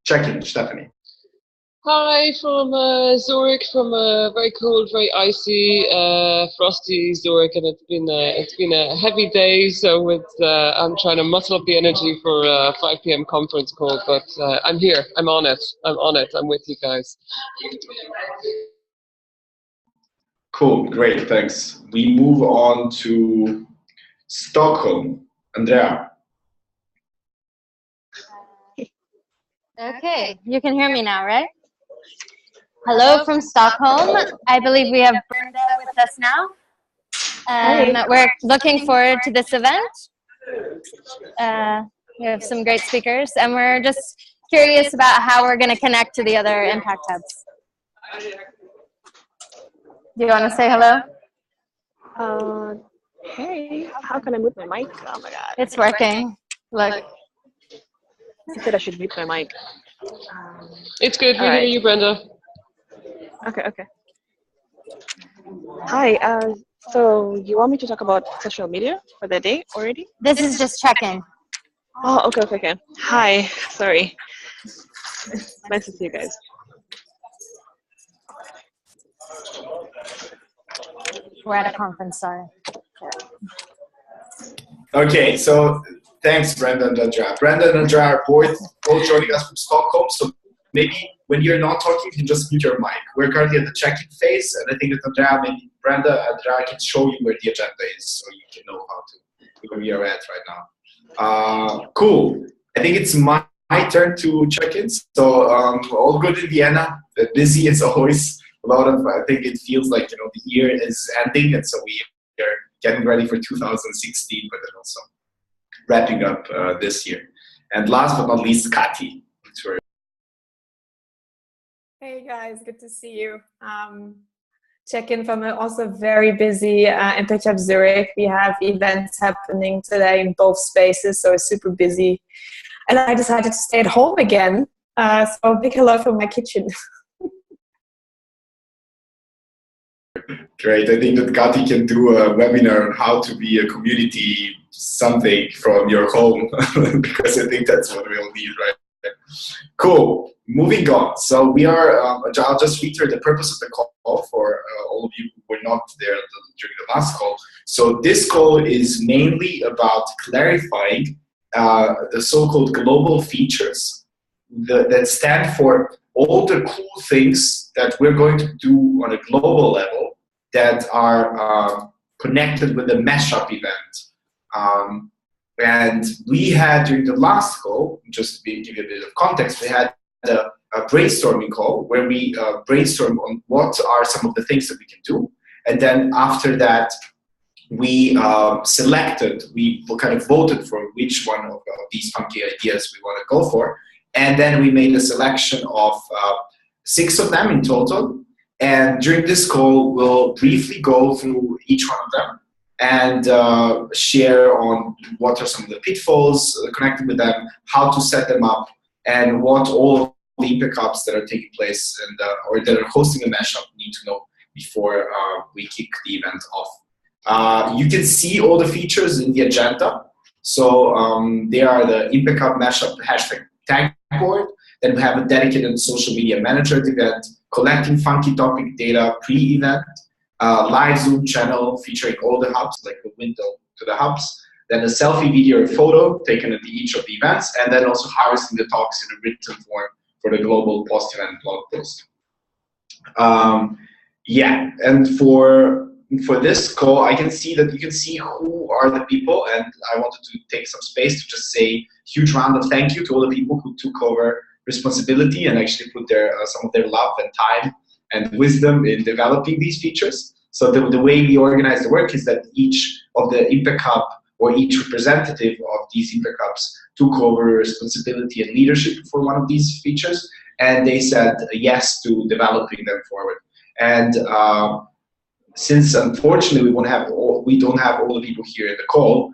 check-in, Stephanie. Hi from Zurich, from a very cold, very icy, frosty Zurich, and it's been a heavy day. So I'm trying to muscle up the energy for a 5 p.m. conference call. But I'm here. I'm on it. I'm with you guys. Cool, great, thanks. We move on to Stockholm. Andrea. Okay, you can hear me now, right? Hello from Stockholm. I believe we have Brenda with us now. We're looking forward to this event. We have some great speakers, and we're just curious about how we're going to connect to the other impact hubs. Do you want to say hello? Hey, how can I mute my mic? Oh my god. It's working. Look. I said I should mute my mic. It's good. We hear you, Brenda. Okay. Hi. So you want me to talk about social media for the day already? This is just check-in. Oh, okay. Hi. Sorry. Nice to see you guys. We're at a conference, sorry. Okay, so thanks, Brenda and Andrea. Brenda and Andrea are both joining us from Stockholm, so maybe when you're not talking, you can just mute your mic. We're currently at the check-in phase, and I think that Andrea, maybe Andrea can show you where the agenda is, so you can know where we are at right now. Cool. I think it's my turn to check in. So all good in Vienna, busy as always. I think it feels like, the year is ending, and so we are getting ready for 2016, but then also wrapping up this year. And last but not least, Kati. Hey guys, good to see you. Check-in from an also very busy Impact Hub Zurich. We have events happening today in both spaces, so it's super busy. And I decided to stay at home again. So big hello from my kitchen. Great. I think that Kati can do a webinar on how to be a community something from your home, because I think that's what we'll need, right? Cool. Moving on. So we are, I'll just reiterate the purpose of the call for all of you who were not there during the last call. So this call is mainly about clarifying the so-called global features that stand for all the cool things that we're going to do on a global level that are connected with the Mash Up event. And we had, during the last call, just to give you a bit of context, we had a brainstorming call where we brainstormed on what are some of the things that we can do. And then after that, we we kind of voted for which one of these funky ideas we want to go for. And then we made a selection of 6 of them in total. And during this call, we'll briefly go through each one of them and share on what are some of the pitfalls connected with them, how to set them up, and what all the pickups that are taking place and or that are hosting a mashup need to know before we kick the event off. You can see all the features in the agenda. So they are the Impeccable Mashup hashtag tag board. Then we have a dedicated social media manager at the event, collecting funky topic data pre-event, live Zoom channel featuring all the hubs, like the window to the hubs, then a selfie video or photo taken at each of the events, and then also harvesting the talks in a written form for the global post-event blog post. Yeah, and for this call, I can see that you can see who are the people, and I wanted to take some space to just say huge round of thank you to all the people who took over responsibility and actually put some of their love and time and wisdom in developing these features. So the way we organize the work is that each of the Impact Hub or each representative of these Impact Hubs took over responsibility and leadership for one of these features, and they said yes to developing them forward. And since unfortunately we don't have all the people here in the call,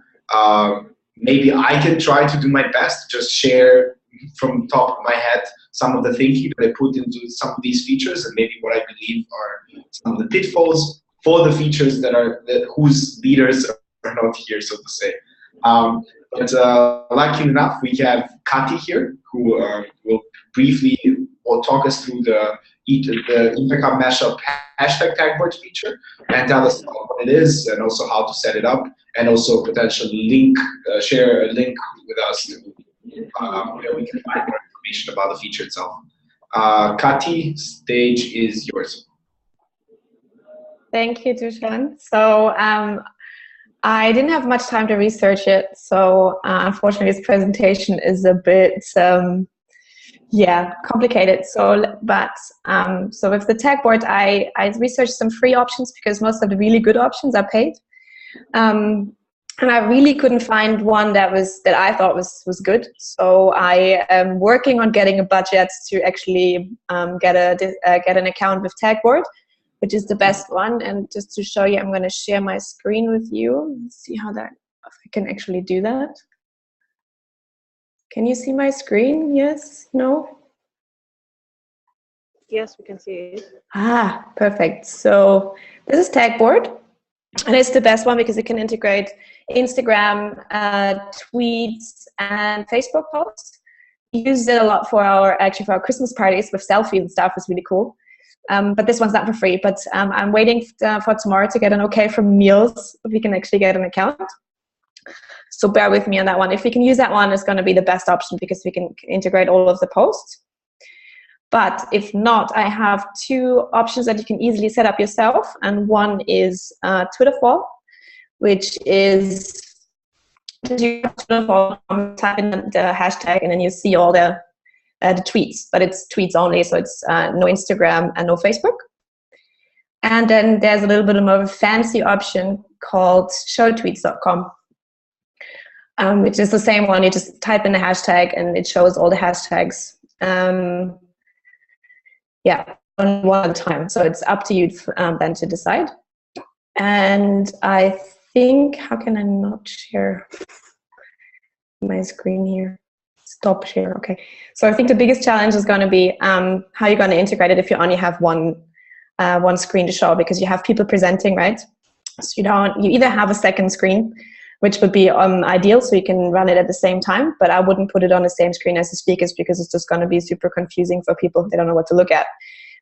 maybe I can try to do my best to just share from the top of my head some of the thinking that I put into some of these features and maybe what I believe are some of the pitfalls for the features whose leaders are not here, so to say. But lucky enough, we have Kati here, who will briefly talk us through the Global Mash Up hashtag tagboard feature and tell us what it is and also how to set it up, and also potentially share a link with us to where we can find more information about the feature itself. Kati, stage is yours. Thank you, Dushan. So I didn't have much time to research it, so unfortunately this presentation is a bit complicated. So with the tag board, I researched some free options because most of the really good options are paid, and I really couldn't find one that I thought was good. So I am working on getting a budget to actually get an account with Tagboard, which is the best one. And just to show you, I'm going to share my screen with you. Let's see if I can actually do that. Can you see my screen? Yes? No? Yes, we can see it. Ah, perfect. So this is Tagboard, and it's the best one because it can integrate Instagram, tweets, and Facebook posts. We use it a lot for our Christmas parties with selfies and stuff. It's really cool. But this one's not for free. But I'm waiting for tomorrow to get an okay from Meals if we can actually get an account. So bear with me on that one. If we can use that one, it's going to be the best option because we can integrate all of the posts. But if not, I have two options that you can easily set up yourself. And one is Twitterfall, which is you type in the hashtag and then you see all the tweets, but it's tweets only, so it's no Instagram and no Facebook. And then there's a little bit more of a fancy option called showtweets.com, which is the same one. You just type in the hashtag and it shows all the hashtags. On one at a time. So it's up to you then to decide. And I think, how can I not share my screen here? Stop share. Okay. So I think the biggest challenge is going to be how you're going to integrate it if you only have one screen to show, because you have people presenting, right? So you either have a second screen, which would be ideal, so you can run it at the same time, but I wouldn't put it on the same screen as the speakers because it's just going to be super confusing for people. They don't know what to look at.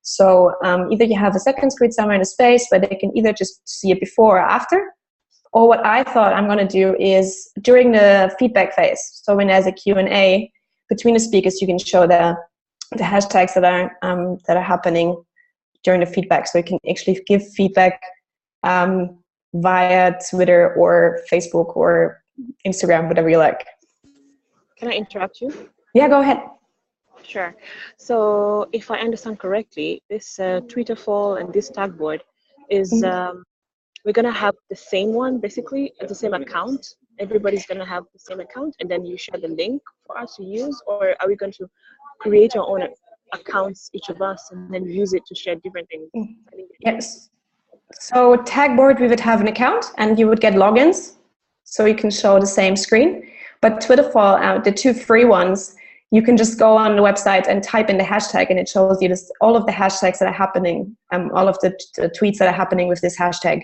So either you have a second screen somewhere in a space where they can either just see it before or after, or what I thought I'm going to do is during the feedback phase. So when there's a Q&A between the speakers, you can show the hashtags that are happening during the feedback. So you can actually give feedback via Twitter or Facebook or Instagram, whatever you like. Can I interrupt you? Yeah, go ahead. Sure. So if I understand correctly, this Twitterfall and this tag board is we're going to have the same one, basically, the same account. Everybody's going to have the same account, and then you share the link for us to use, or are we going to create our own accounts, each of us, and then use it to share different things? Yes. So Tagboard, we would have an account, and you would get logins, so you can show the same screen. But Twitterfall, the two free ones, you can just go on the website and type in the hashtag, and it shows you all of the hashtags that are happening, all of the tweets that are happening with this hashtag.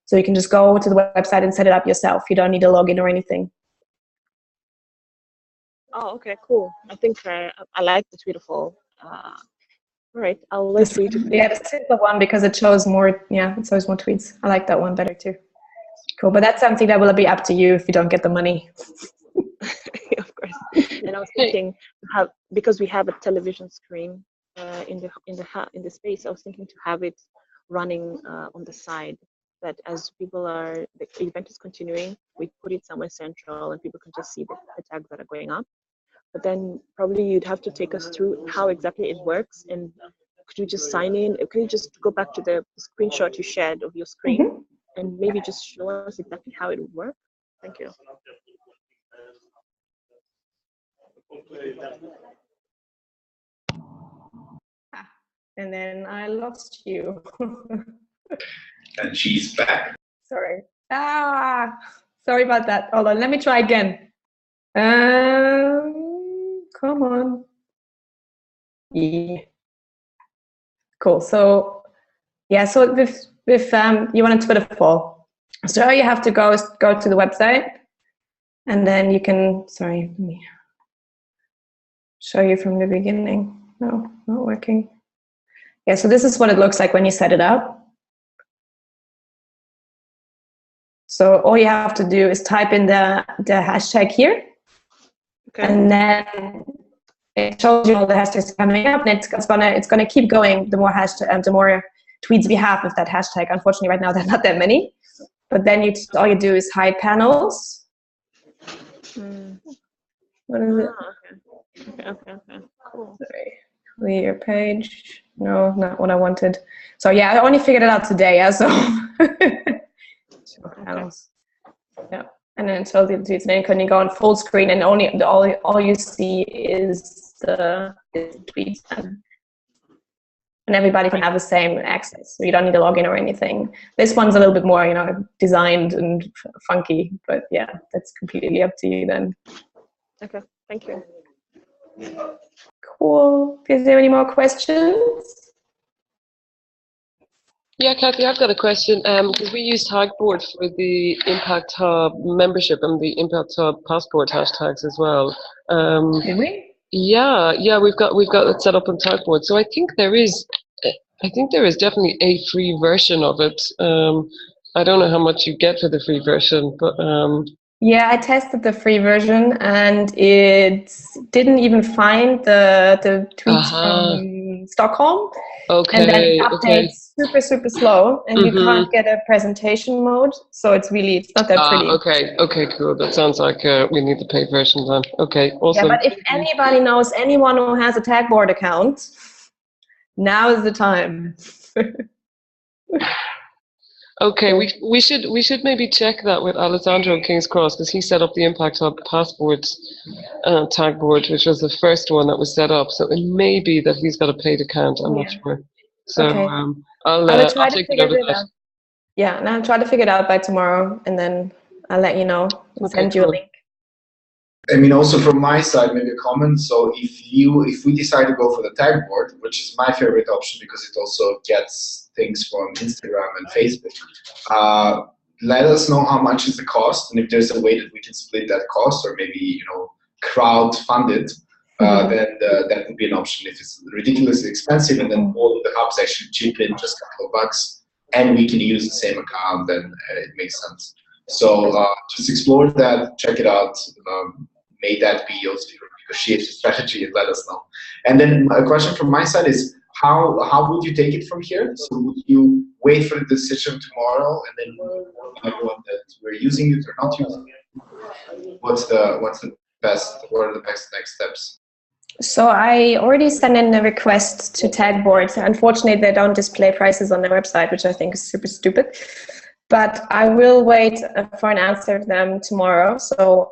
So you can just go to the website and set it up yourself. You don't need a login or anything. Oh, okay, cool. I think I like the Twitterfall. All right, I'll let you. Yeah, the simple one because it shows more. Yeah, it shows more tweets. I like that one better too. Cool, but that's something that will be up to you if you don't get the money. Of course. And I was thinking, because we have a television screen in the space, I was thinking to have it running on the side. That as the event is continuing, we put it somewhere central and people can just see the tags that are going up. But then probably you'd have to take us through how exactly it works. And could you just sign in? Could you just go back to the screenshot you shared of your screen and maybe just show us exactly how it would work? Thank you. And then I lost you. And she's back. Sorry. Sorry about that. Hold on, let me try again. Come on. Yeah. Cool. So yeah, so with you want a Twitterfall. So all you have to go is go to the website And then you can, sorry, let me show you from the beginning. No, not working. Yeah, so this is what it looks like when you set it up. So all you have to do is type in the hashtag here. Okay. And then it shows you all the hashtags coming up, and it's gonna keep going the more the more tweets we have with that hashtag. Unfortunately, right now there are not that many. But then all you do is hide panels. What is it? Okay. Cool. Sorry. Clear page. No, not what I wanted. So yeah, I only figured it out today. Yeah, so panels. Yeah, and then it tells you the tweets. And then can you go on full screen, and all you see is the tweets, and everybody can have the same access. So you don't need to log in or anything. This one's a little bit more, designed and funky. But yeah, that's completely up to you then. Okay, thank you. Cool. Is there any more questions? Yeah, Kathy, I've got a question. Because we use Tagboard for the Impact Hub membership and the Impact Hub passport hashtags as well. Did we? Yeah, we've got it set up on Tagboard. So I think there is definitely a free version of it. I don't know how much you get for the free version, but yeah, I tested the free version and it didn't even find the tweets from Stockholm. Okay. And then it updates super slow, and you can't get a presentation mode, so it's not that pretty. Okay, cool. That sounds like we need the paid version then. Okay, awesome. Yeah, but if anybody knows anyone who has a Tagboard account, now is the time. Okay, we should maybe check that with Alessandro King's Cross, because he set up the Impact Hub passport Tagboard, which was the first one that was set up. So it may be that he's got a paid account. I'm not sure. So I'll try to take figure note of it that. out. Yeah, and I'll try to figure it out by tomorrow, and then I'll let you know and send you a link. I mean, also from my side, maybe a comment. So if we decide to go for the Tagboard, which is my favorite option because it also gets things from Instagram and Facebook, let us know how much is the cost, and if there's a way that we can split that cost, or maybe crowd fund it, then that would be an option. If it's ridiculously expensive, and then all of the hubs actually chip in just a couple of bucks, and we can use the same account, then it makes sense. So just explore that, check it out. May that be your negotiated strategy, and let us know. And then a question from my side is, how would you take it from here? So would you wait for the decision tomorrow, and then everyone that we're using it or not using it? What are the best next steps? So I already sent in a request to Tagboard. Unfortunately, they don't display prices on their website, which I think is super stupid. But I will wait for an answer from them tomorrow. So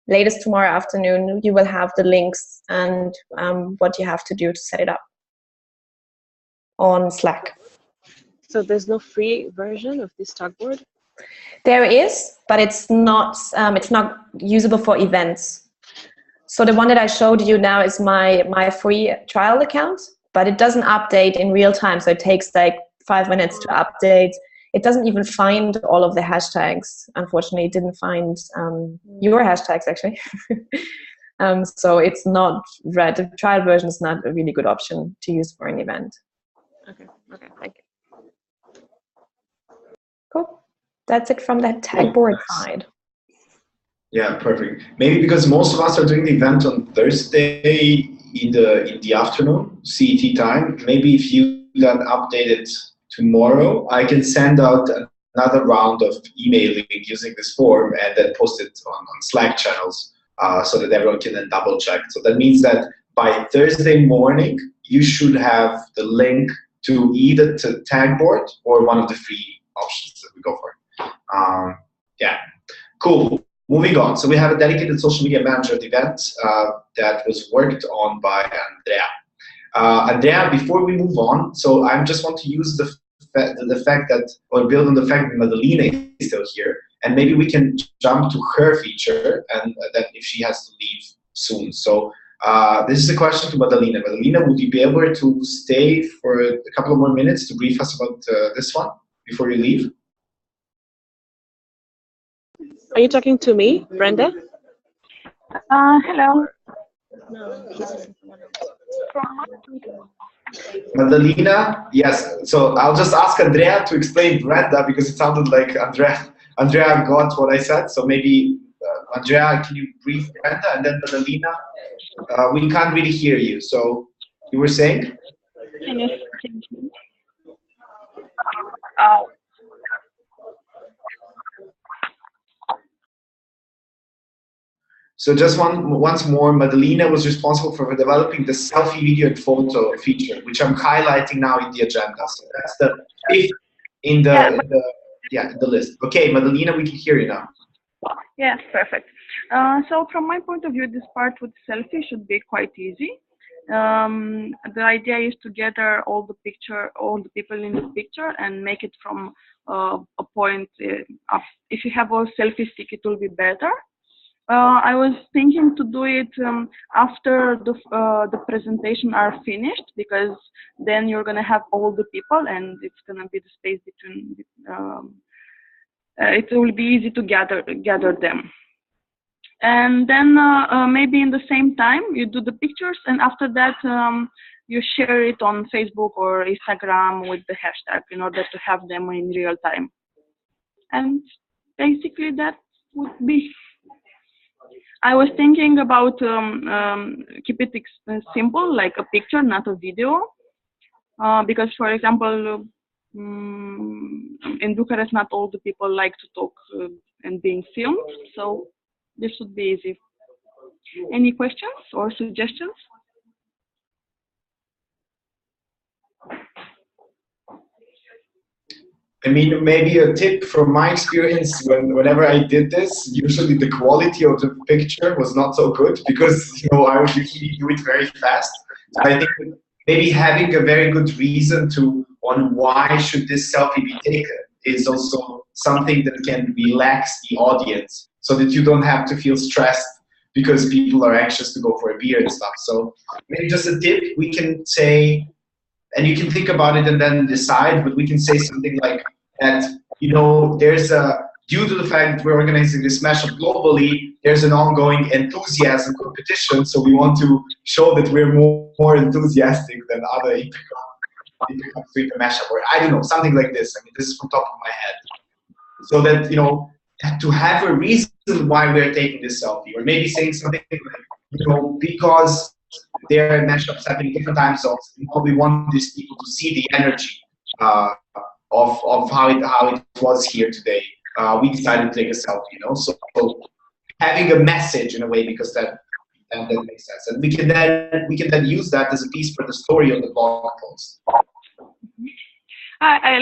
latest tomorrow afternoon, you will have the links and what you have to do to set it up on Slack. So there's no free version of this Tagboard? There is, but it's not usable for events. So the one that I showed you now is my free trial account, but it doesn't update in real time. So it takes like 5 minutes to update. It doesn't even find all of the hashtags. Unfortunately, it didn't find your hashtags actually. So it's not right. The trial version is not a really good option to use for an event. Okay, thank you. Cool. That's it from that Tagboard side. Yeah, perfect. Maybe because most of us are doing the event on Thursday in the afternoon, CET time. Maybe if you then update it tomorrow, I can send out another round of emailing using this form and then post it on Slack channels so that everyone can then double check. So that means that by Thursday morning, you should have the link to either to Tagboard or one of the free options that we go for. Yeah, cool. Moving on. So we have a dedicated social media manager at the event that was worked on by Andrea. Andrea, before we move on, so I just want to use the fact that, or build on the fact that Madalena is still here, and maybe we can jump to her feature, and then if she has to leave soon. So this is a question to Madalena. Madalena, would you be able to stay for a couple of more minutes to brief us about this one before you leave? Are you talking to me, Brenda? Hello. No, he's Madalena, yes. So I'll just ask Andrea to explain Brenda because it sounded like Andrea got what I said. So maybe Andrea, can you brief Brenda and then Madalena? We can't really hear you. So you were saying? Can you oh, So just once more, Madalena was responsible for developing the selfie video and photo feature, which I'm highlighting now in the agenda. So that's the fifth in the list. Okay, Madalena, we can hear you now. yes, perfect. So from my point of view, this part with selfie should be quite easy. The idea is to gather all the people in the picture and make it from a point up. If you have a selfie stick, it will be better. I was thinking to do it after the presentation are finished, because then you're gonna have all the people and it's gonna be the space between. It will be easy to gather them. And then maybe in the same time you do the pictures, and after that you share it on Facebook or Instagram with the hashtag in order to have them in real time. And basically that would be. I was thinking about keep it simple, like a picture, not a video, because for example in Bucharest not all the people like to talk and being filmed, so this would be easy. Any questions or suggestions? I mean, maybe a tip from my experience, whenever I did this, usually the quality of the picture was not so good because, I would usually do it very fast. So I think maybe having a very good reason on why should this selfie be taken is also something that can relax the audience so that you don't have to feel stressed because people are anxious to go for a beer and stuff. So maybe just a tip we can say, and you can think about it and then decide, but we can say something like that, there's due to the fact that we're organizing this mashup globally, there's an ongoing enthusiasm competition, so we want to show that we're more enthusiastic than other Intercup mashup, or I don't know, something like this. I mean, this is from top of my head. So that, to have a reason why we're taking this selfie, or maybe saying something like, because there are mashups happening in different time zones, we want these people to see the energy of how it was here today. We decided to take a selfie, so having a message in a way, because that makes sense, and we can then use that as a piece for the story of the blog post. I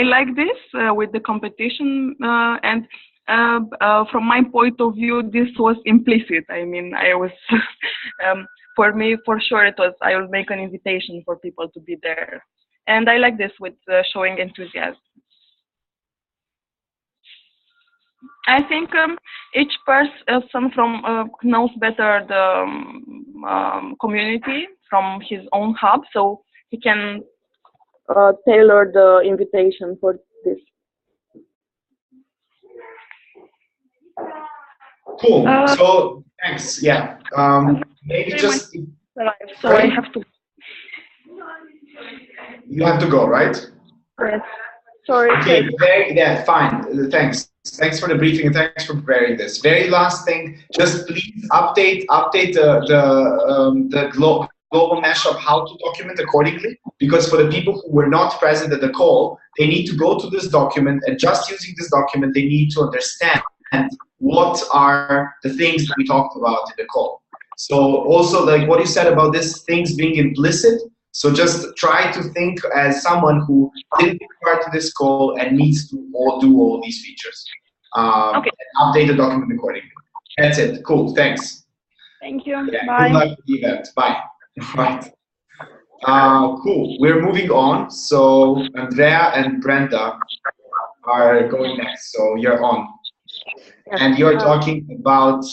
like this with the competition, and from my point of view, this was implicit. I mean, I was for me, for sure, it was. I will make an invitation for people to be there, and I like this with showing enthusiasm. I think each person knows better the community from his own hub, so he can tailor the invitation for this. Cool. So thanks. Yeah. Maybe just. So I have to. You have to go, right? Yes. Sorry. Okay. Fine. Thanks. Thanks for the briefing and thanks for preparing this. Very last thing, just please update the Global Mash Up how to document accordingly, because for the people who were not present at the call, they need to go to this document, and just using this document, they need to understand what are the things that we talked about in the call. So also, like what you said about these things being implicit, so just try to think as someone who didn't take part in this call and needs to do all these features. Okay. And update the document accordingly. That's it. Cool. Thanks. Thank you. Yeah, Bye. good luck with the event. Bye. Right. Cool. We're moving on. So Andrea and Brenda are going next. So you're on. Yes. And you're talking about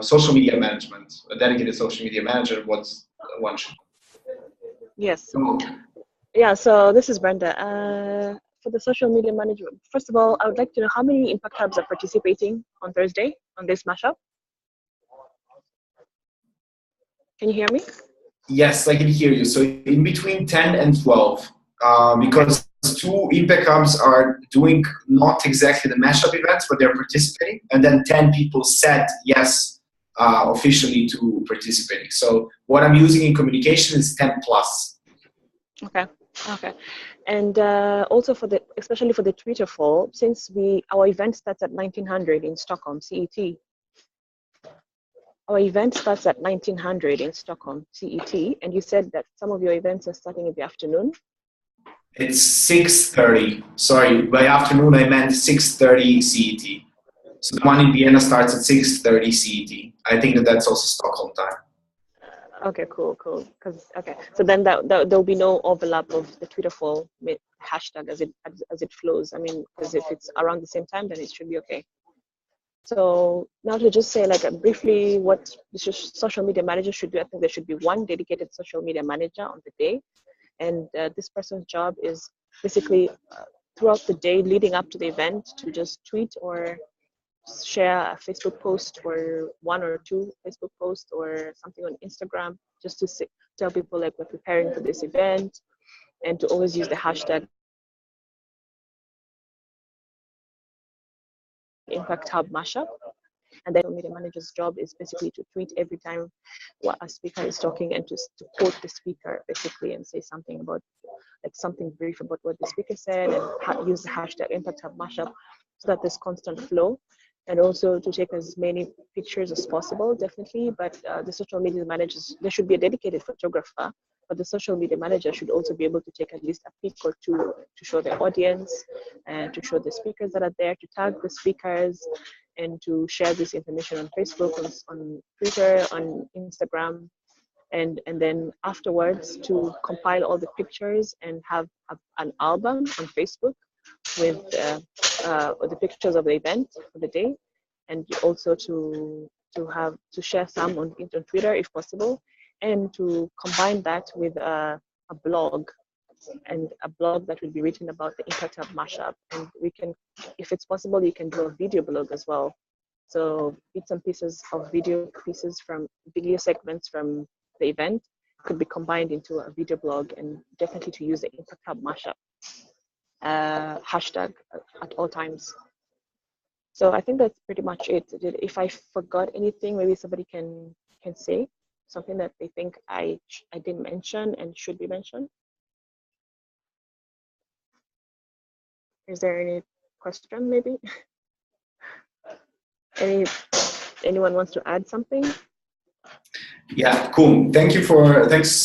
social media management, a dedicated social media manager. What's one should? Yes. Yeah, so this is Brenda. for the social media manager, first of all, I would like to know how many Impact Hubs are participating on Thursday on this mashup. Can you hear me? Yes, I can hear you. So in between 10 and 12, because two Impact Hubs are doing not exactly the mashup events, but they're participating, and then 10 people said yes officially to participating. So what I'm using in communication is 10 plus. Okay. Okay. And also for the, especially for the Twitter fall, since our event starts at 1900 in Stockholm, CET. Our event starts at 1900 in Stockholm, CET, and you said that some of your events are starting in the afternoon. It's 6:30. Sorry, by afternoon I meant 6:30 CET. So the one in Vienna starts at 6:30 CET. I think that that's also Stockholm time. Okay, cool. Because okay, so then there'll be no overlap of the Twitter fall hashtag as it flows. I mean, because if it's around the same time, then it should be okay. So now to just say like briefly what the social media manager should do, I think there should be one dedicated social media manager on the day. And this person's job is basically throughout the day leading up to the event to just tweet or share a Facebook post or one or two Facebook posts or something on Instagram just to tell people like we're preparing for this event, and to always use the hashtag Impact Hub Mashup. And then the media manager's job is basically to tweet every time what a speaker is talking and to quote the speaker basically and say something about like something brief about what the speaker said, and use the hashtag Impact Hub Mashup so that there's constant flow. And also to take as many pictures as possible, definitely. But the social media managers, there should be a dedicated photographer, but the social media manager should also be able to take at least a pic or two to show the audience and to show the speakers that are there, to tag the speakers, and to share this information on Facebook, on Twitter, on Instagram, and then afterwards to compile all the pictures and have an album on Facebook with the pictures of the event for the day, and also to share some on Twitter if possible, and to combine that with a blog, and a blog that will be written about the Impact Hub Mashup. And we can, if it's possible, you can do a video blog as well. So bits and pieces of video segments from the event could be combined into a video blog, and definitely to use the Impact Hub Mashup hashtag at all times. So I think that's pretty much it. If I forgot anything, maybe somebody can say something that they think I didn't mention and should be mentioned. Is there any question maybe? Anyone wants to add something? Yeah, cool. Thanks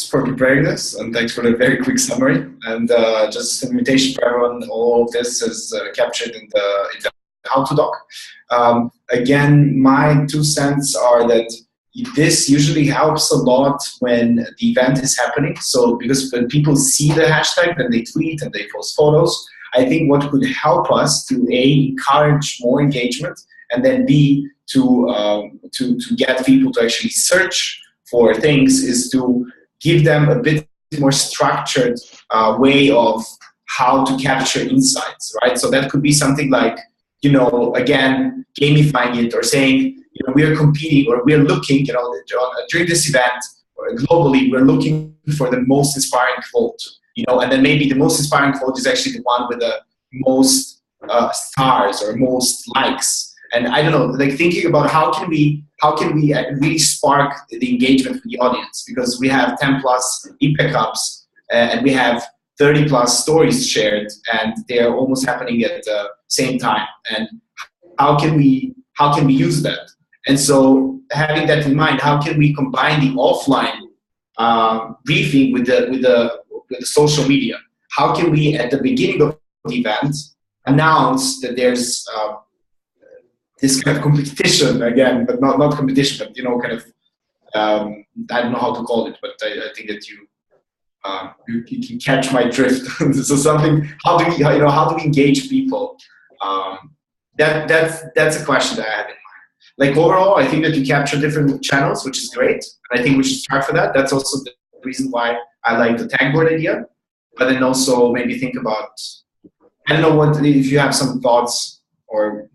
for preparing this, and thanks for the very quick summary. And just an invitation for everyone. All of this is captured in the how-to doc. Again, my 2 cents are that this usually helps a lot when the event is happening. So because when people see the hashtag, then they tweet and they post photos. I think what could help us to A, encourage more engagement, and then B, to get people to actually search for things is to give them a bit more structured way of how to capture insights, right? So that could be something like, again, gamifying it, or saying, we are competing, or we're looking, during this event, or globally, we're looking for the most inspiring quote, and then maybe the most inspiring quote is actually the one with the most stars or most likes. And I don't know, like thinking about how can we really spark the engagement with the audience, because we have 10 plus Impact Hubs and we have 30 plus stories shared, and they're almost happening at the same time. And how can we use that? And so having that in mind, how can we combine the offline briefing with the social media? How can we, at the beginning of the event, announce that there's this kind of competition again, but not competition, but kind of I don't know how to call it, but I think that you can catch my drift. So something, how do we engage people? That's a question that I have in mind. Like overall, I think that you capture different channels, which is great. And I think we should start for that. That's also the reason why I like the tag board idea. But then also maybe think about I don't know what if you have some thoughts or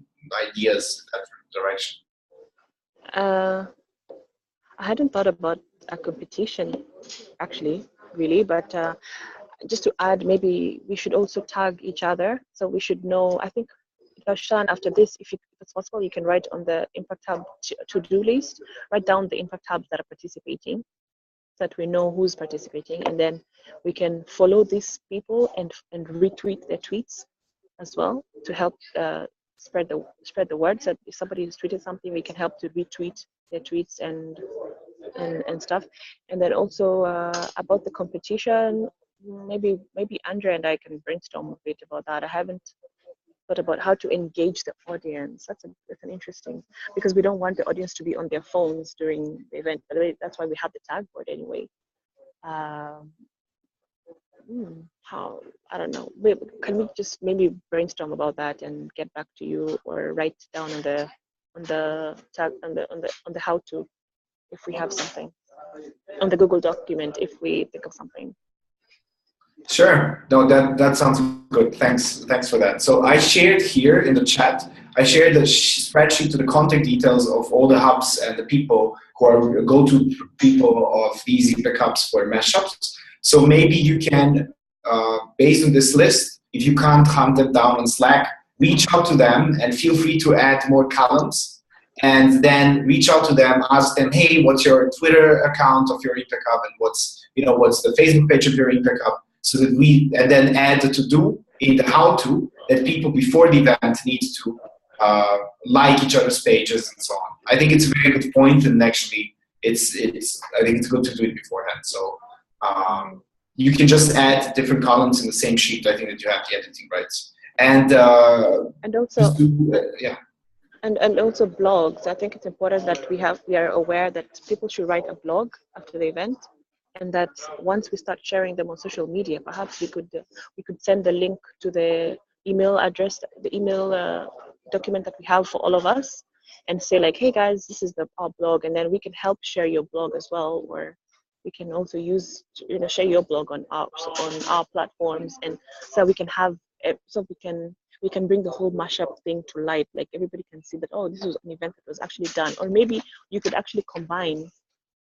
ideas in that direction. I hadn't thought about a competition, actually, really, but just to add, maybe we should also tag each other, so we should know. I think, Shan, after this, if it's possible, you can write on the Impact Hub to-do list, write down the Impact Hubs that are participating, so that we know who's participating, and then we can follow these people and retweet their tweets as well to help spread the word. So if somebody has tweeted something, we can help to retweet their tweets and stuff. And then also about the competition, maybe Andrea and I can brainstorm a bit about that. I haven't thought about how to engage the audience. That's an interesting, because we don't want the audience to be on their phones during the event. By the way, that's why we have the tag board anyway. How, I don't know. Can we just maybe brainstorm about that and get back to you, or write down on the tag on the how to, if we have something on the Google document, if we think of something. Sure. No, that sounds good. Thanks for that. So I shared here in the chat, I shared the spreadsheet to the contact details of all the hubs and the people who are go-to people of these Impact Hubs for mashups. So maybe you can, based on this list, if you can't hunt them down on Slack, reach out to them and feel free to add more columns. And then reach out to them, ask them, hey, what's your Twitter account of your Impact Hub, and what's the Facebook page of your Impact Hub, so that and then add the to-do in the how-to that people before the event need to like each other's pages and so on. I think it's a very good point, and actually, I think it's good to do it beforehand. So you can just add different columns in the same sheet. I think that you have the editing rights, and also yeah. And also blogs. I think it's important that we are aware that people should write a blog after the event, and that once we start sharing them on social media, perhaps we could send the link to the email address, the email document that we have for all of us, and say like, hey guys, this is our blog, and then we can help share your blog as well, or we can also share your blog on our platforms, and so we can have we can bring the whole mashup thing to light. Like everybody can see that, oh, this was an event that was actually done. Or maybe you could actually combine,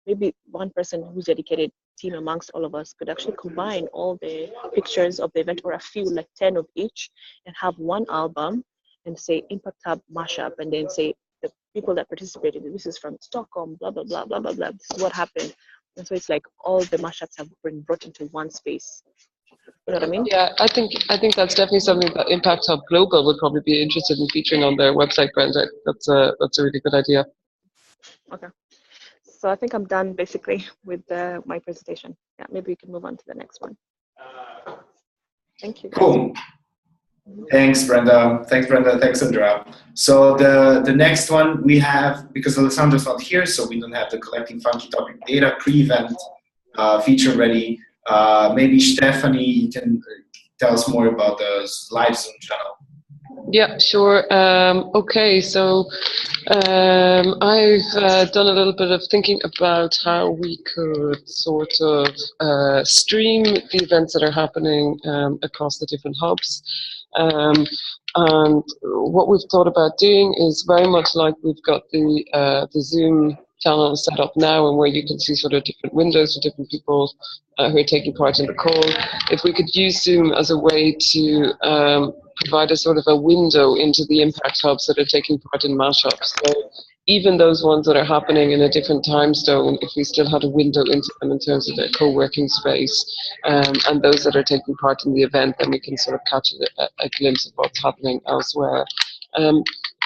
maybe one person who's dedicated team amongst all of us could actually combine all the pictures of the event, or a few, like 10 of each, and have one album and say Impact Hub mashup, and then say the people that participated, this is from Stockholm, blah, blah, blah, blah, blah, blah. This is what happened. And so it's like all the mashups have been brought into one space. You know what I mean? Yeah, I think that's definitely something that Impact Hub Global would probably be interested in featuring on their website, Brenda. That's a really good idea. Okay. So I think I'm done basically with my presentation. Yeah, maybe we can move on to the next one. Thank you, guys. Cool. Thanks, Brenda. Thanks, Andrea. So the next one we have, because Alessandra's not here, so we don't have the collecting funky topic data pre-event feature ready. Maybe Stephanie, you can tell us more about the live Zoom channel. Yeah, sure. Okay, so I've done a little bit of thinking about how we could sort of stream the events that are happening across the different hubs. And what we've thought about doing is very much like we've got the Zoom channel set up now, and where you can see sort of different windows for different people who are taking part in the call. If we could use Zoom as a way to provide a sort of a window into the impact hubs that are taking part in mashups. So even those ones that are happening in a different time zone, if we still had a window into them in terms of their co-working space, and those that are taking part in the event, then we can sort of catch a glimpse of what's happening elsewhere.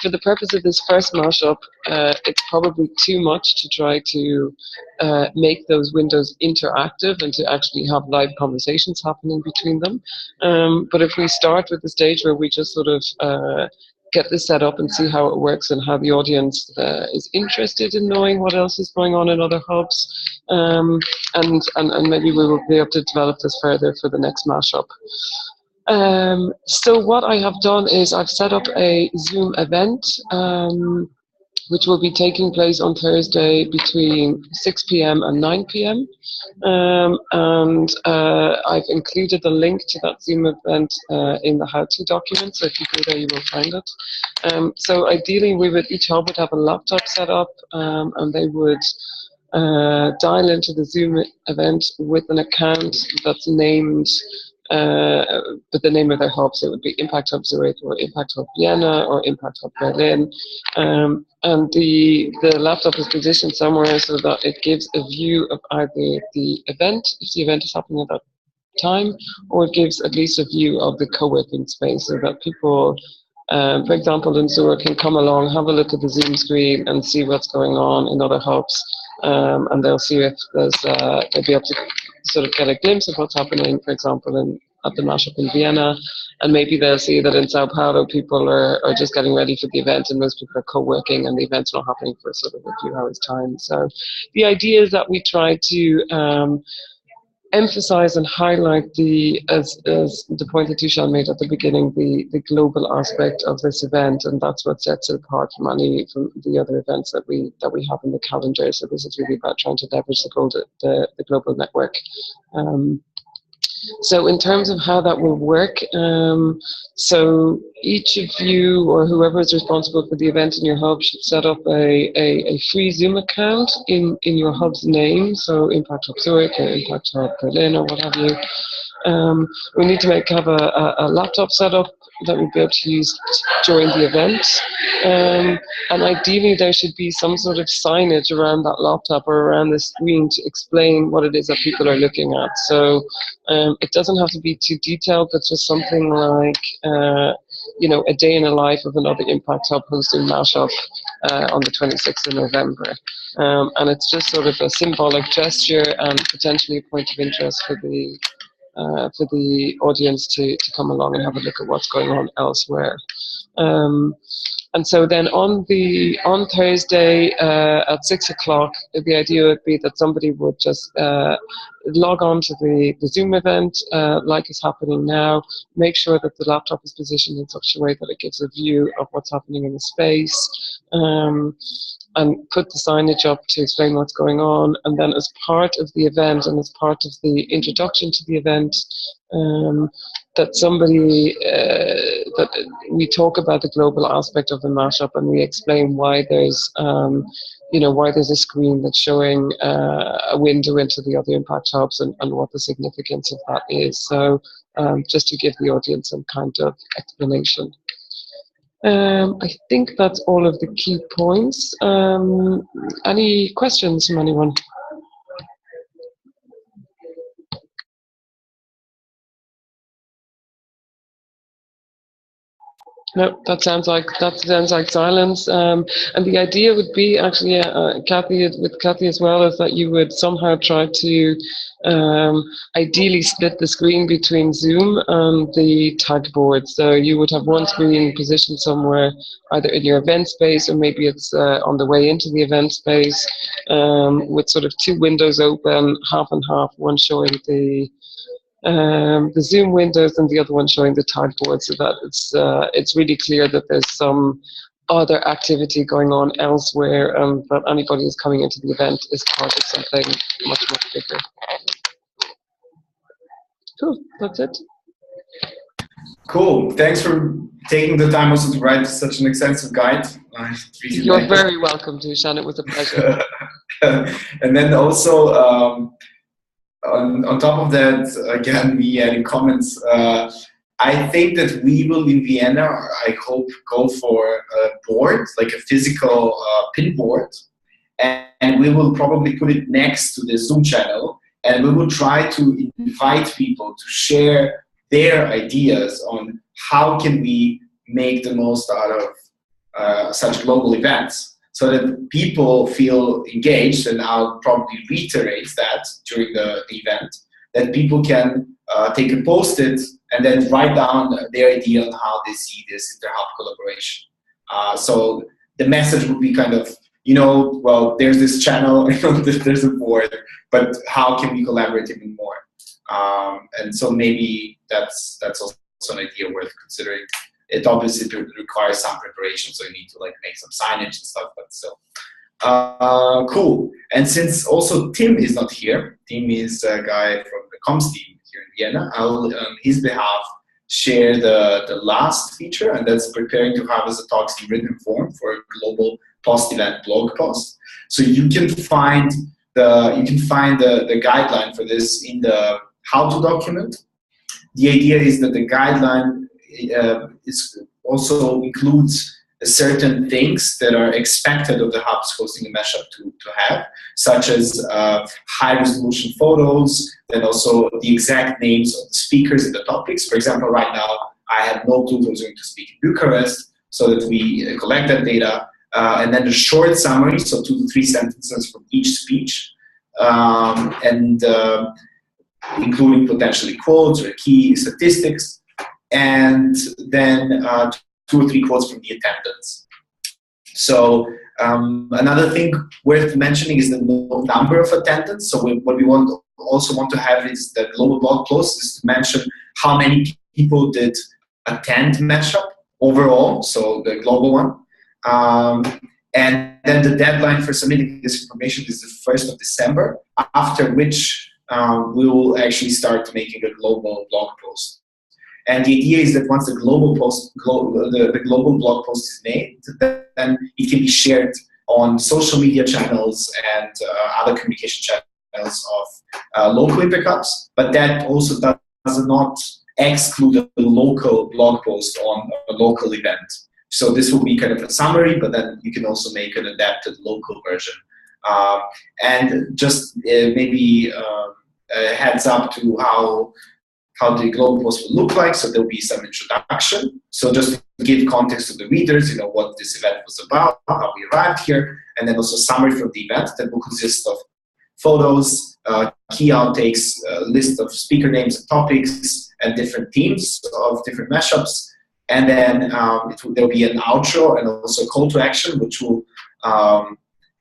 For the purpose of this first mashup, it's probably too much to try to make those windows interactive and to actually have live conversations happening between them. But if we start with the stage where we just sort of get this set up and see how it works and how the audience is interested in knowing what else is going on in other hubs, and maybe we will be able to develop this further for the next mashup. So what I have done is I've set up a Zoom event which will be taking place on Thursday between 6 p.m. and 9 p.m. I've included the link to that Zoom event in the how-to document, so if you go there you will find it. So ideally each hub would have a laptop set up, and they would dial into the Zoom event with an account that's named with the name of their hub. So it would be Impact Hub Zurich or Impact Hub Vienna or Impact Hub Berlin. And the laptop is positioned somewhere so that it gives a view of either the event, if the event is happening at that time, or it gives at least a view of the co-working space so that people, for example, in Zurich can come along, have a look at the Zoom screen and see what's going on in other hubs. And they'll see if there's, they'll be able to sort of get a glimpse of what's happening, for example, at the Mash Up in Vienna. And maybe they'll see that in Sao Paulo, people are just getting ready for the event, and most people are co-working, and the event's not happening for sort of a few hours' time. So the idea is that we try to emphasize and highlight as the point that Tushan made at the beginning, the global aspect of this event, and that's what sets it apart from the other events that we have in the calendar. So this is really about trying to leverage the global network. So in terms of how that will work, so each of you or whoever is responsible for the event in your hub should set up a free Zoom account in your hub's name, so Impact Hub Zurich or Impact Hub Berlin or what have you. We need to have a laptop set up that we'll be able to use during the event. And ideally there should be some sort of signage around that laptop or around the screen to explain what it is that people are looking at. So it doesn't have to be too detailed, but just something like, a day in the life of another Impact Hub hosting Mash Up on the 26th of November. And it's just sort of a symbolic gesture and potentially a point of interest for the audience to come along and have a look at what's going on elsewhere. And so then on Thursday at 6 o'clock, the idea would be that somebody would just log on to the Zoom event like is happening now, make sure that the laptop is positioned in such a way that it gives a view of what's happening in the space, and put the signage up to explain what's going on. And then as part of the event and as part of the introduction to the event, that we talk about the global aspect of the mashup, and we explain why there's a screen that's showing a window into the other Impact Hubs and what the significance of that is. So just to give the audience some kind of explanation. I think that's all of the key points. Any questions from anyone? No, that sounds like silence. And the idea would be actually, Kathy as well, is that you would somehow try to ideally split the screen between Zoom and the tag board. So you would have one screen positioned somewhere, either in your event space or maybe it's on the way into the event space, with sort of two windows open, half and half, one showing the Zoom windows and the other one showing the tag board, so that it's really clear that there's some other activity going on elsewhere, and that anybody who's coming into the event is part of something much bigger. Cool, that's it. Cool. Thanks for taking the time also to write such an extensive guide. You're very welcome, Tushan. It was a pleasure. And then also, on top of that, again, we had in comments, I think that we will in Vienna, I hope, go for a board, like a physical pin board, and we will probably put it next to the Zoom channel, and we will try to invite people to share their ideas on how can we make the most out of such global events, so that people feel engaged. And I'll probably reiterate that during the event, that people can take a post-it and then write down their idea on how they see this inter-hub collaboration. So the message would be kind of, well, there's this channel, there's a board, but how can we collaborate even more? And so maybe that's also an idea worth considering. it obviously requires some preparation, so you need to like make some signage and stuff, but still. Cool. And since also Tim is not here, Tim is a guy from the comms team here in Vienna, I'll on his behalf share the last feature, and that's preparing to harvest the talks in written form for a global post-event blog post. So you can find the guideline for this in the how-to document. The idea is that the guideline also includes certain things that are expected of the hubs hosting a mashup to have, such as high-resolution photos, then also the exact names of the speakers and the topics. For example, right now, I have no clue who's going to speak in Bucharest, so that we collect that data, and then the short summary, so 2 to 3 sentences from each speech, and including potentially quotes or key statistics, and then 2 or 3 quotes from the attendance. So another thing worth mentioning is the number of attendants. So what we also want to have is the global blog post is to mention how many people did attend Mashup overall, so the global one. And then the deadline for submitting this information is the 1st of December, after which we will actually start making a global blog post. And the idea is that once the global blog post is made, then it can be shared on social media channels and other communication channels of local Impact Hubs. But that also does not exclude the local blog post on a local event. So this will be kind of a summary, but then you can also make an adapted local version. And just maybe a heads up to how the global post will look like. So there'll be some introduction. So just to give context to the readers, what this event was about, how we arrived here, and then also summary from the event that will consist of photos, key outtakes, list of speaker names and topics, and different themes of different mashups. And then there'll be an outro and also a call to action, which will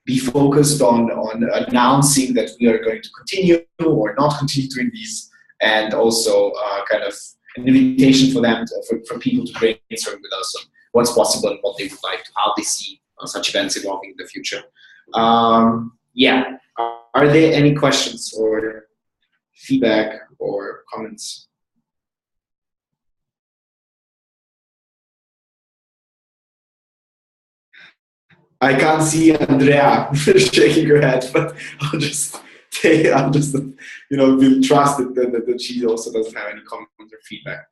be focused on announcing that we are going to continue or not continue doing these, and also kind of an invitation for them, for people to brainstorm with us on what's possible and what they would like, how they see such events evolving in the future. Yeah, are there any questions or feedback or comments? I can't see Andrea shaking her head, but I'll just we'll trust that she also doesn't have any comment or feedback.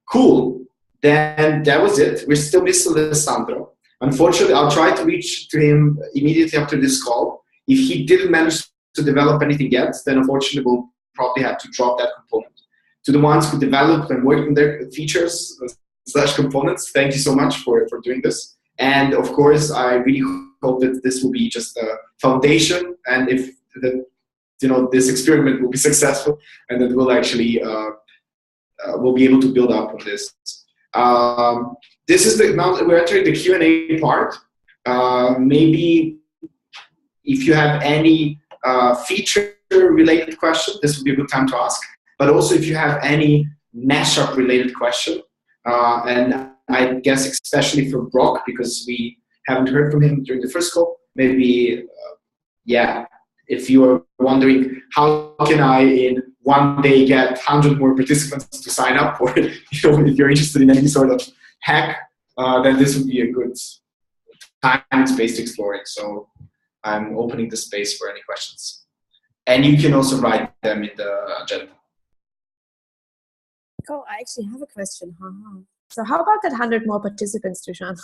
Cool. Then that was it. We're still missing Alessandro. Unfortunately, I'll try to reach to him immediately after this call. If he didn't manage to develop anything yet, then unfortunately we'll probably have to drop that component. To the ones who developed and worked on their features / components, thank you so much for doing this. And of course, I really hope that this will be just a foundation, and if this experiment will be successful, and that we'll actually we'll be able to build up on this. This is now we're entering the Q&A part. Maybe if you have any feature-related question, this would be a good time to ask. But also if you have any mashup-related question, and I guess especially for Brock, because we haven't heard from him during the first call, maybe, if you are wondering how can I in one day get 100 more participants to sign up, or if you're interested in any sort of hack, then this would be a good time and space to explore it. So I'm opening the space for any questions. And you can also write them in the agenda. Oh, I actually have a question. So how about that 100 more participants, Dusan?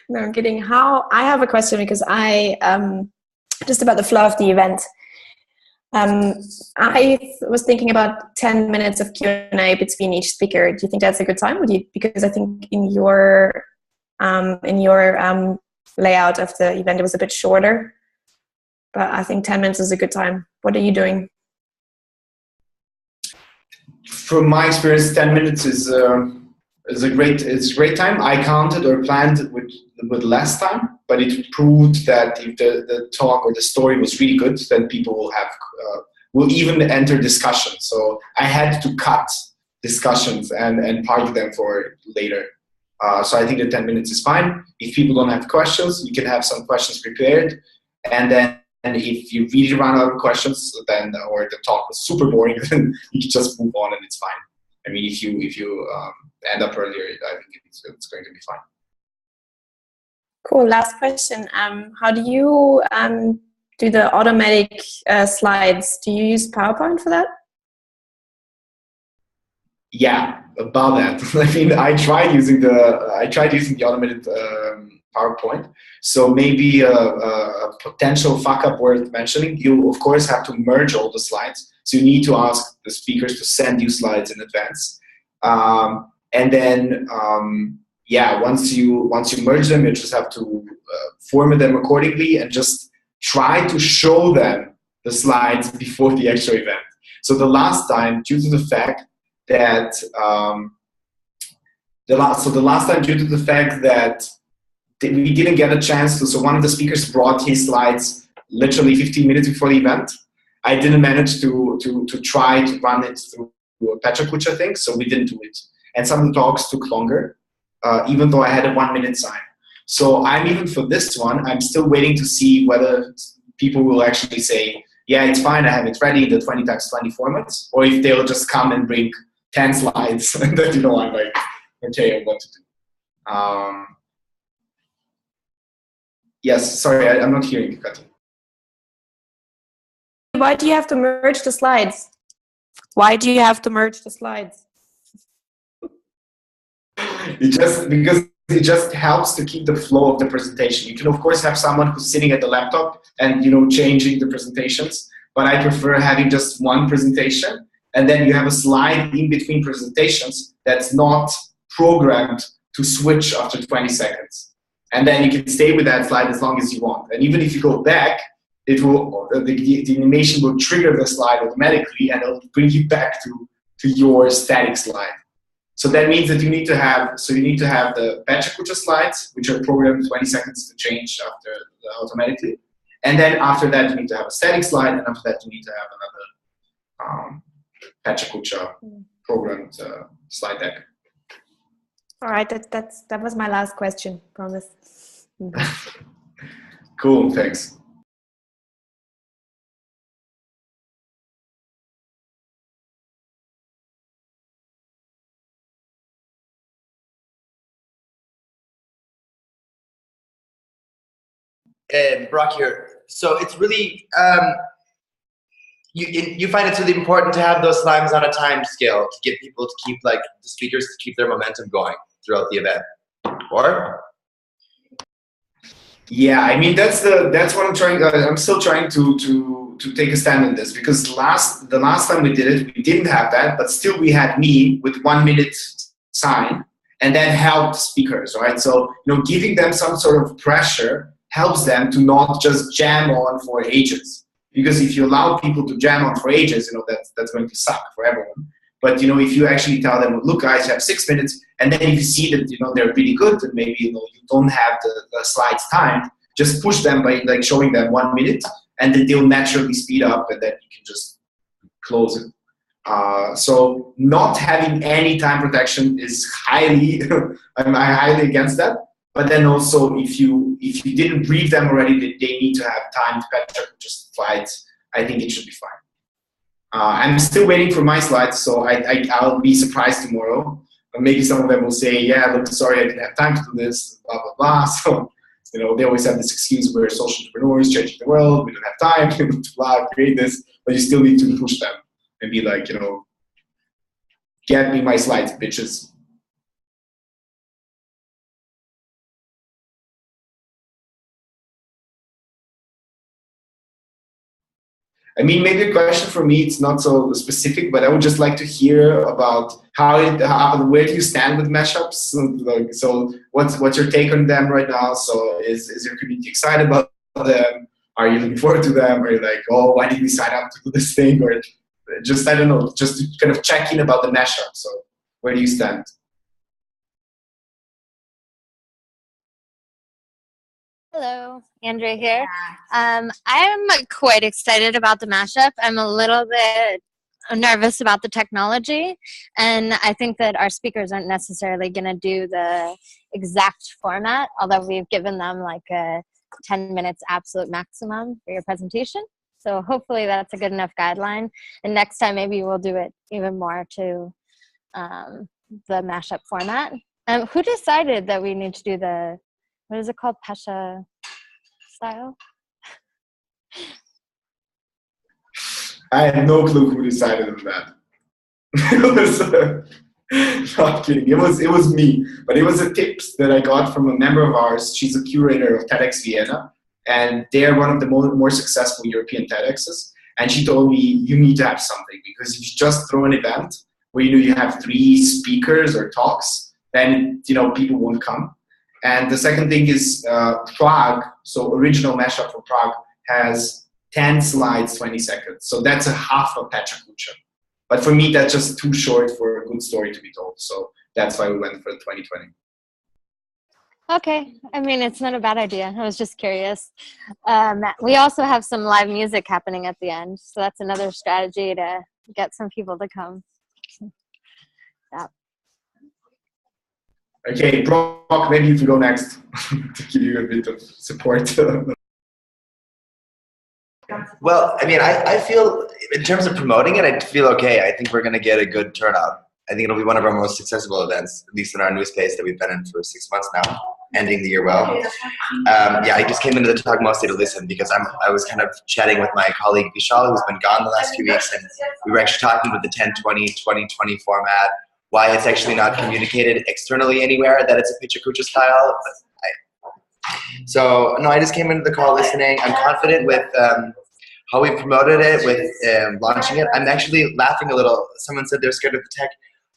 No, I'm kidding. I have a question because I just about the flow of the event. I was thinking about 10 minutes of Q&A between each speaker. Do you think that's a good time? Because I think in your layout of the event it was a bit shorter, but I think 10 minutes is a good time. What are you doing? From my experience, 10 minutes is a great time. I counted or planned with less time, but it proved that if the talk or the story was really good, then people will even enter discussion. So I had to cut discussions and park them for later. So I think the 10 minutes is fine. If people don't have questions, you can have some questions prepared. And then if you really run out of questions, then or the talk was super boring, then you can just move on and it's fine. I mean, if you end up earlier, I think it's going to be fine. Cool. Last question. How do you do the automatic slides? Do you use PowerPoint for that? Yeah, about that. I mean, I tried using the automated PowerPoint. So maybe a potential fuck up worth mentioning. You of course have to merge all the slides. So you need to ask the speakers to send you slides in advance, and then yeah, once you merge them, you just have to format them accordingly and just try to show them the slides before the actual event. So the last time, due to the fact that we didn't get a chance to, so one of the speakers brought his slides literally 15 minutes before the event. I didn't manage to try to run it through a Pecha thing, so we didn't do it. And some of the talks took longer, even though I had a 1 minute sign. So I'm even for this one, I'm still waiting to see whether people will actually say, yeah, it's fine, I have it ready, the 20x20 formats, or if they'll just come and bring 10 slides and then, I'm like, okay, what to do. Yes, sorry, I'm not hearing you, Katya. Why do you have to merge the slides? Why do you have to merge the slides? Because it just helps to keep the flow of the presentation. You can of course have someone who's sitting at the laptop and changing the presentations, but I prefer having just one presentation and then you have a slide in between presentations that's not programmed to switch after 20 seconds. And then you can stay with that slide as long as you want. And even if you go back, it will the animation will trigger the slide automatically and it'll bring you back to your static slide. So that means that you need to have the Pecha slides, which are programmed 20 seconds to change after automatically. And then after that, you need to have a static slide, and after that, you need to have another Pecha programmed slide deck. All right, that was my last question, promise. Cool, thanks. Brock here. So it's really you find it's really important to have those slides on a time scale to get people to keep the speakers to keep their momentum going throughout the event, or? Yeah, I mean that's what I'm trying. I'm still trying to take a stand on this because the last time we did it, we didn't have that, but still we had me with 1 minute sign, and that helped speakers, right? So giving them some sort of pressure helps them to not just jam on for ages. Because if you allow people to jam on for ages, that's going to suck for everyone. But if you actually tell them, look, guys, you have 6 minutes, and then if you see that they're really good, and maybe you don't have the slides timed, just push them by showing them 1 minute, and then they'll naturally speed up, and then you can just close it. So not having any time protection is I'm highly against that. But then also, if you didn't brief them already that they need to have time to catch up just slides, I think it should be fine. I'm still waiting for my slides, so I'll be surprised tomorrow. Maybe some of them will say, yeah, look, sorry, I didn't have time to do this, blah, blah, blah. So, they always have this excuse, we're social entrepreneurs changing the world, we don't have time to blah, create this, but you still need to push them and be like, get me my slides, bitches. I mean, maybe a question for me, it's not so specific, but I would just like to hear about where do you stand with mashups? So what's your take on them right now? So is your community excited about them? Are you looking forward to them? Are you like, oh, why did we sign up to do this thing? Or just, I don't know, just to kind of check in about the mashup. So where do you stand? Hello, Andrea here. I'm quite excited about the mashup. I'm a little bit nervous about the technology, and I think that our speakers aren't necessarily going to do the exact format, although we've given them like a 10 minutes absolute maximum for your presentation. So hopefully that's a good enough guideline, and next time maybe we'll do it even more to the mashup format. Who decided that we need to do the, what is it called, Pesha style? I had no clue who decided on that. It was not kidding. It was me, but it was a tips that I got from a member of ours. She's a curator of TEDx Vienna, and they are one of the more successful European TEDx's. And she told me, you need to have something, because if you just throw an event where you have 3 speakers or talks, then people won't come. And the second thing is Prague. So original mashup for Prague has 10 slides, 20 seconds. So that's a half a Pecha Kucha. But for me, that's just too short for a good story to be told. So that's why we went for 2020. Okay. I mean, it's not a bad idea. I was just curious. We also have some live music happening at the end. So that's another strategy to get some people to come. Yeah. Okay, Brock, maybe you can go next to give you a bit of support. Well, I mean, I feel in terms of promoting it, I feel okay. I think we're going to get a good turnout. I think it'll be one of our most successful events, at least in our new space that we've been in for 6 months now, ending the year well. Yeah, I just came into the talk mostly to listen, because I was kind of chatting with my colleague Vishal, who's been gone the last few weeks, and we were actually talking about the 10-20, 20-20 format, why it's actually not communicated externally anywhere that it's a Pecha Kucha style. So no, I just came into the call listening. I'm confident with how we promoted it, with launching it. I'm actually laughing a little. Someone said they're scared of the tech.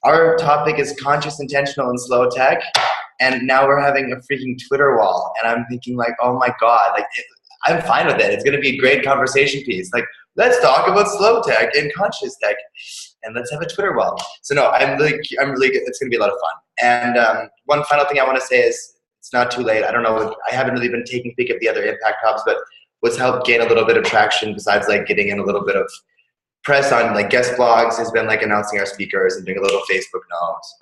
Our topic is conscious, intentional, and slow tech, and now we're having a freaking Twitter wall. And I'm thinking like, oh my god, like I'm fine with it. It's going to be a great conversation piece. Like, let's talk about slow tech and conscious tech, and let's have a Twitter wall. So no, I'm really good. It's going to be a lot of fun. And one final thing I want to say is, it's not too late. I don't know. I haven't really been taking a peek at the other impact hubs, but what's helped gain a little bit of traction, besides like getting in a little bit of press on like guest blogs, has been like announcing our speakers and doing a little Facebook notes.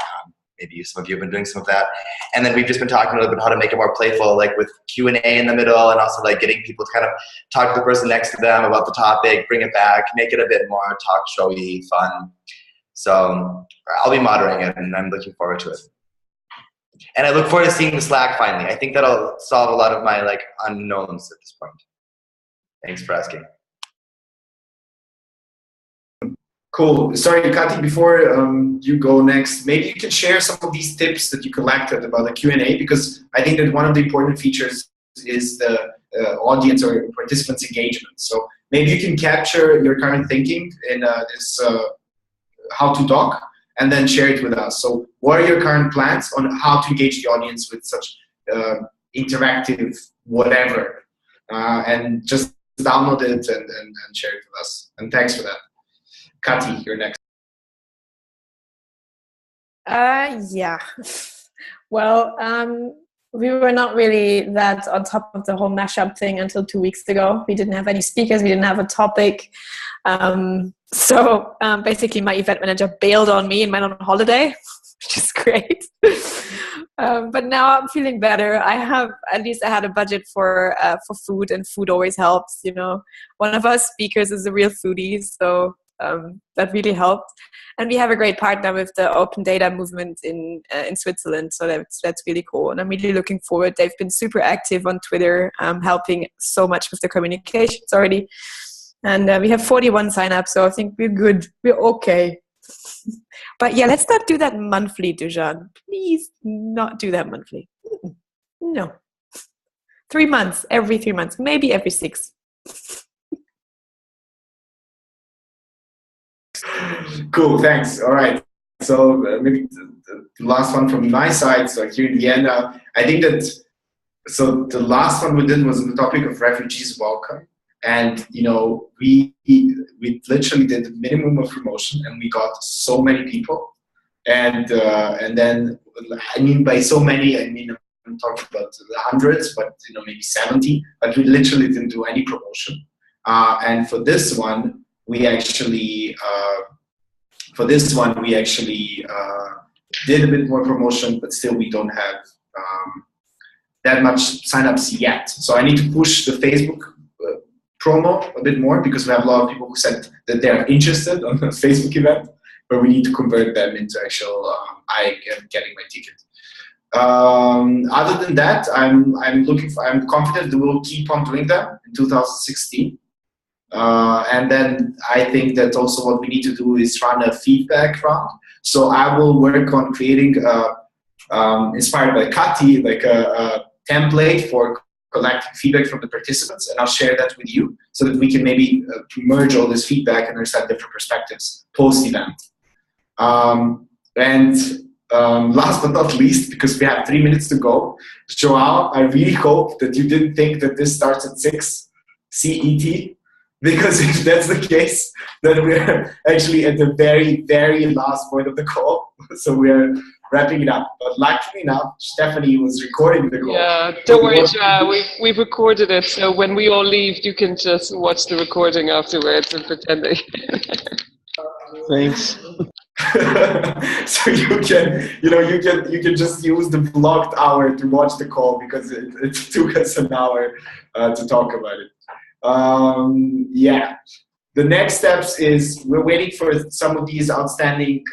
Maybe some of you have been doing some of that. And then we've just been talking a little bit how to make it more playful, like with Q&A in the middle, and also like getting people to kind of talk to the person next to them about the topic, bring it back, make it a bit more talk showy, fun. So I'll be moderating it, and I'm looking forward to it. And I look forward to seeing the Slack finally. I think that'll solve a lot of my like unknowns at this point. Thanks for asking. Cool. Sorry, Kati, before you go next, maybe you can share some of these tips that you collected about the Q&A, because I think that one of the important features is the audience or participants' engagement. So maybe you can capture your current thinking in this how to talk, and then share it with us. So what are your current plans on how to engage the audience with such interactive whatever? And just download it and share it with us. And thanks for that. Kati, you're next. Yeah. Well, we were not really that on top of the whole mashup thing until 2 weeks ago. We didn't have any speakers. We didn't have a topic. So basically my event manager bailed on me and went on holiday, which is great. But now I'm feeling better. At least I had a budget for food, and food always helps. One of our speakers is a real foodie, so that really helped. And we have a great partner with the open data movement in Switzerland, so that's really cool. And I'm really looking forward. They've been super active on Twitter, helping so much with the communications already. And we have 41 signups, so I think we're good. We're okay. But yeah, let's not do that monthly, Dujan. Please not do that monthly. No. 3 months, every 3 months, maybe every 6. Cool, thanks. All right. So maybe the last one from my side. So here in Vienna, I think that, so the last one we did was on the topic of refugees welcome. And, we literally did the minimum of promotion, and we got so many people. And then, I mean, by so many, I mean, I'm talking about the hundreds, but, maybe 70, but we literally didn't do any promotion. And for this one, we actually for this one, we actually did a bit more promotion, but still we don't have that much signups yet. So I need to push the Facebook promo a bit more because we have a lot of people who said that they are interested on the Facebook event, but we need to convert them into actual I am getting my ticket. Other than that, I'm confident that we'll keep on doing them in 2016. And then I think that also what we need to do is run a feedback round. So I will work on creating, inspired by Kati, like a template for collecting feedback from the participants, and I'll share that with you so that we can maybe merge all this feedback and understand different perspectives post-event. Last but not least, because we have 3 minutes to go, Joao, I really hope that you didn't think that this starts at 6 CET, because if that's the case, then we're actually at the very, very last point of the call. So we're wrapping it up. But luckily enough, Stephanie was recording the call. Yeah, don't worry, Joao. We've recorded it, so when we all leave, you can just watch the recording afterwards and pretend that. Thanks. So you can just use the blocked hour to watch the call because it took us an hour to talk about it. Yeah. The next steps is we're waiting for some of these outstanding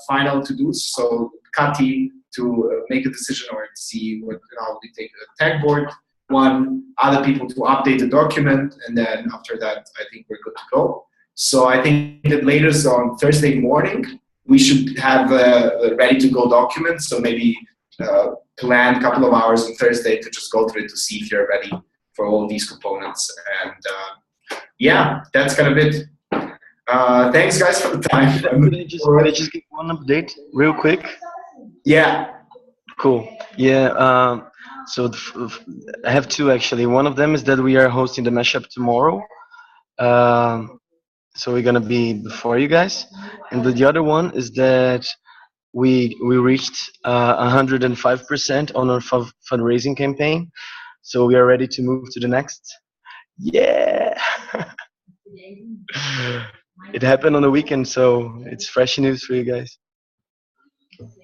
final to-dos. So Kati to make a decision or to see how we take a tag board. Other people to update the document, and then after that, I think we're good to go. So I think that later on Thursday morning, we should have a ready-to-go document. So maybe plan a couple of hours on Thursday to just go through it to see if you're ready for all these components. And yeah, that's kind of it. Thanks, guys, for the time. Can I just give one update real quick? Yeah. Cool. Yeah. So I have two actually. One of them is that we are hosting the mashup tomorrow. So we're gonna be before you guys, and the other one is that we reached 105% on our fundraising campaign, so we are ready to move to the next. Yeah. It happened on the weekend, so it's fresh news for you guys.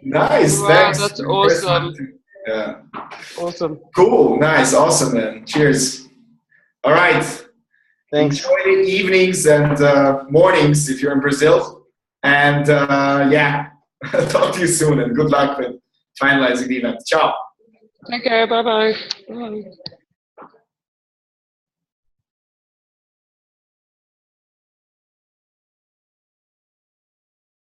Nice. Wow, Thanks. that's awesome. Yeah. Awesome. Cool. Nice. Awesome, man. Cheers. All right. Thanks. Enjoy the evenings and mornings if you're in Brazil. And yeah, talk to you soon and good luck with finalizing the event. Ciao. Take care. Bye-bye. Bye.